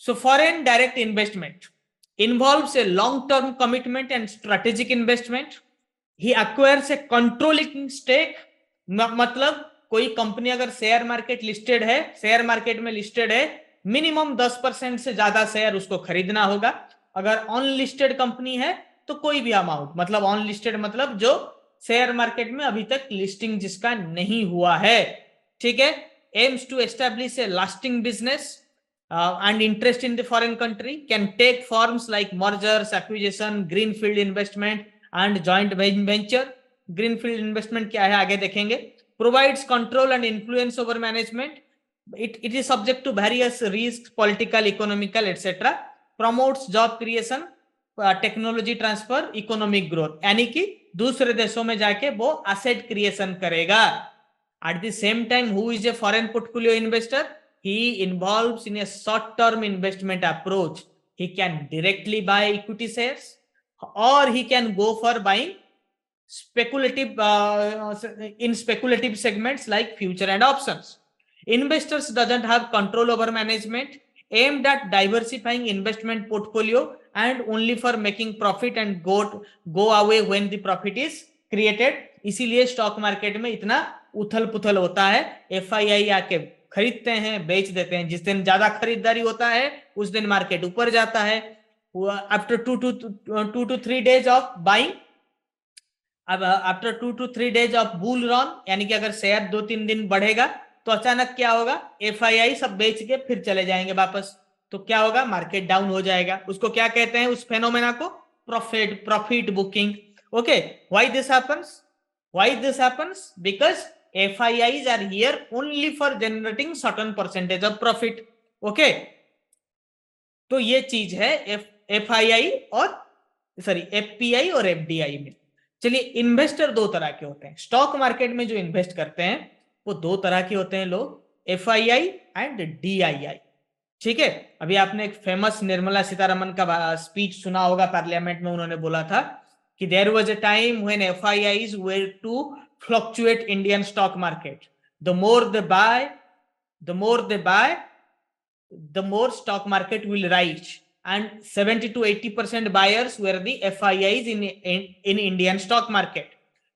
So foreign direct investment involves a long-term commitment and strategic investment. He acquires a controlling stake. मतलब कोई company अगर share market listed है, share market में listed है, minimum 10% से ज्यादा शेयर उसको खरीदना होगा. अगर अनलिस्टेड कंपनी है तो कोई भी अमाउंट, मतलब अनलिस्टेड मतलब जो शेयर मार्केट में अभी तक लिस्टिंग जिसका नहीं हुआ है. ठीक है. Aims to establish a lasting business and interest in the foreign country, can take forms like mergers, acquisition, greenfield investment and joint venture. greenfield investment क्या है आगे देखेंगे. provides control and influence over management. It is subject to various risks, political, economical, etc. promotes job creation, technology transfer, economic growth, यानी कि दूसरे देशों में जाके वो एसेट क्रिएशन करेगा. At the same time who is a foreign portfolio investor? He involves in a short-term investment approach. He can directly buy equity shares, or he can go for buying speculative in speculative segments like future and options. Investors doesn't have control over management, aimed at diversifying investment portfolio and only for making profit and go away when the profit is created. इसीलिए stock market में इतना उथल पुथल होता है. FII आके खरीदते हैं, बेच देते हैं. जिस दिन ज्यादा खरीदारी होता है उस दिन मार्केट ऊपर जाता है. After 2 to 3 days of buying, अब after 2 to 3 days of bull run, यानी कि अगर शेयर 2-3 दिन बढ़ेगा तो अचानक क्या होगा, एफआईआई सब बेच के फिर चले जाएंगे वापस. तो क्या होगा, मार्केट डाउन हो जाएगा. उसको क्या कहते हैं, उस फेनोमेना को profit booking. Okay. Why this happens? Because FIIs are here only for generating certain percentage of profit. Okay. तो ये चीज है FII और FPI और FDI में. चलिए, इन्वेस्टर दो तरह के होते हैं. स्टॉक मार्केट में जो इन्वेस्ट करते हैं वो दो तरह के होते हैं लोग, FII एंड DII. ठीक है. अभी आपने एक फेमस निर्मला सीतारमन का स्पीच सुना होगा पार्लियामेंट में. उन्होंने बोला था कि there was a time when FIIs were to fluctuate Indian stock market. The more they buy, the more stock market will rise. And 70 to 80% buyers were the FIIs in Indian stock market.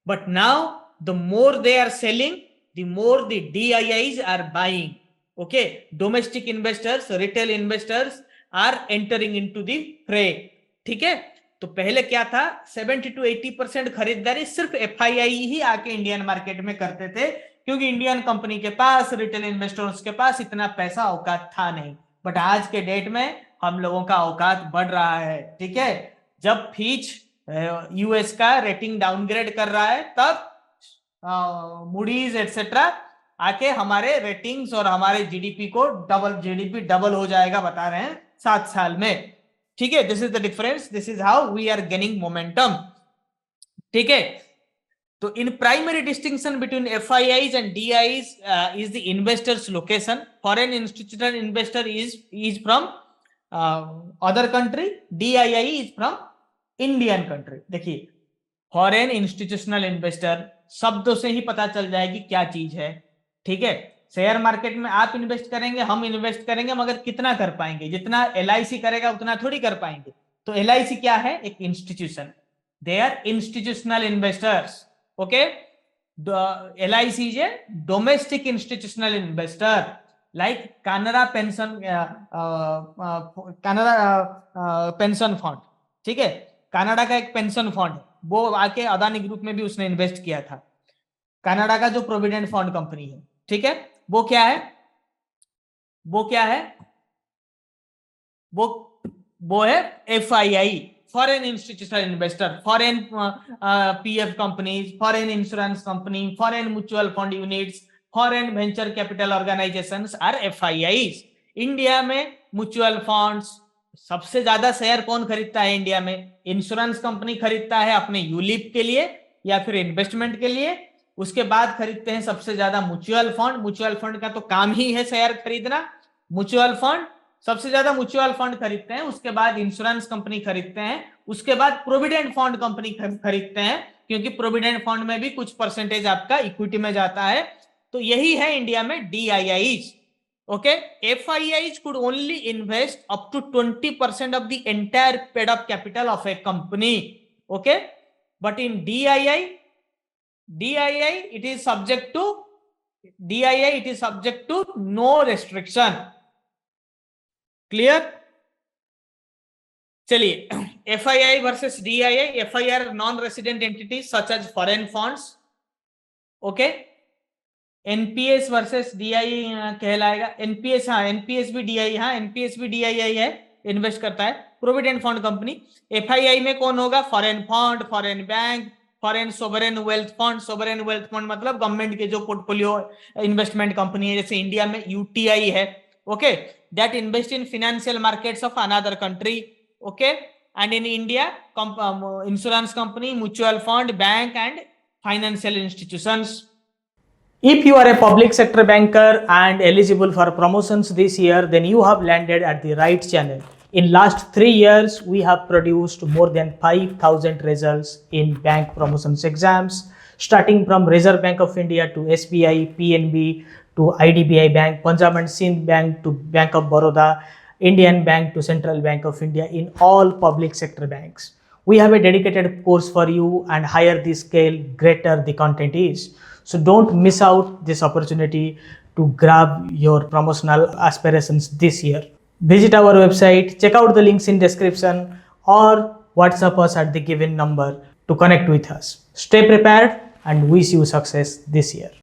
But now the more they are selling, the more the DIIs are buying. Okay. Domestic investors, retail investors are entering into the fray. ठीक है. तो पहले क्या था, 70 to 80% खरीदारी सिर्फ FII ही आके Indian market में करते थे, क्योंकि इंडियन कंपनी के पास, रिटेल इन्वेस्टर्स के पास इतना पैसा औकात था नहीं. बट आज के डेट में हम लोगों का औकात बढ़ रहा है. ठीक है. जब फिच यूएस का रेटिंग डाउनग्रेड कर रहा है, तब मूडीज एटसेट्रा आके हमारे रेटिंग्स और हमारे जीडीपी डबल हो जाएगा, बता रहे हैं 7 साल में. ठीक है. This is the difference. This is how we are gaining momentum. ठीक है. तो in primary distinction between FIIs and DIIs is the investors location. Foreign institutional investor is from other country, DII is from Indian country. देखिए, foreign institutional investor शब्दों से ही पता चल जाएगी क्या चीज है. ठीक है. शेयर मार्केट में आप इन्वेस्ट करेंगे, हम इन्वेस्ट करेंगे, मगर कितना कर पाएंगे? जितना LIC करेगा उतना थोड़ी कर पाएंगे. तो LIC क्या है? एक institution. They are institutional investors. Okay. LIC is a domestic institutional investor, like Canara pension fund. ठीक है. कनाडा का एक पेंशन फंड है, वो आके अदानी ग्रुप में भी उसने इन्वेस्ट किया था. कनाडा का जो प्रोविडेंट फंड कंपनी है, ठीक है, वो क्या है? वो है FII, foreign institutional investor. Foreign PF companies, foreign insurance company, foreign mutual fund units, foreign venture capital organisations are FIIs. India में म्यूचुअल फंड्स, सबसे ज्यादा शेयर कौन खरीदता है इंडिया में? इंश्योरेंस कंपनी खरीदता है अपने यूलिप के लिए या फिर इन्वेस्टमेंट के लिए. उसके बाद खरीदते हैं सबसे ज्यादा म्यूचुअल फंड. म्यूचुअल फंड का तो काम ही है शेयर खरीदना. म्यूचुअल फंड, सबसे ज्यादा म्यूचुअल फंड खरीदते हैं. उसके बाद इंश्योरेंस कंपनी खरीदते हैं. उसके बाद प्रोविडेंट फंड कंपनी खरीदते हैं, क्योंकि प्रोविडेंट फंड में भी कुछ परसेंटेज आपका इक्विटी में जाता है. तो यही है इंडिया में DIIs. Okay, FIIs could only invest up to 20% of the entire paid up capital of a company. Okay, but in DII, it is subject to no restriction. Clear? चलिए, FII versus DII. FII are non-resident entities such as foreign funds. Okay. NPS versus DI कहलाएगा. NPS, हाँ NPS भी DI, हाँ NPS भी DI है, invest करता है. Provident fund company. FII में कौन होगा? Foreign fund, foreign bank, foreign sovereign wealth fund. Sovereign wealth fund मतलब गवर्नमेंट के जो पोर्टफोलियो इन्वेस्टमेंट कंपनी है, जैसे इंडिया में यूटीआई है. Okay, that invest in financial markets of another country. Okay, and in India insurance company, mutual fund, bank and financial institutions. If you are a public sector banker and eligible for promotions this year, then you have landed at the right channel. In last 3 years, we have produced more than 5,000 results in bank promotions exams, starting from Reserve Bank of India to SBI, PNB to IDBI Bank, Punjab and Sindh Bank to Bank of Baroda, Indian Bank to Central Bank of India, in all public sector banks. We have a dedicated course for you, and higher the scale, greater the content is. So don't miss out this opportunity to grab your promotional aspirations this year. Visit our website, check out the links in description, or WhatsApp us at the given number to connect with us. Stay prepared and wish you success this year.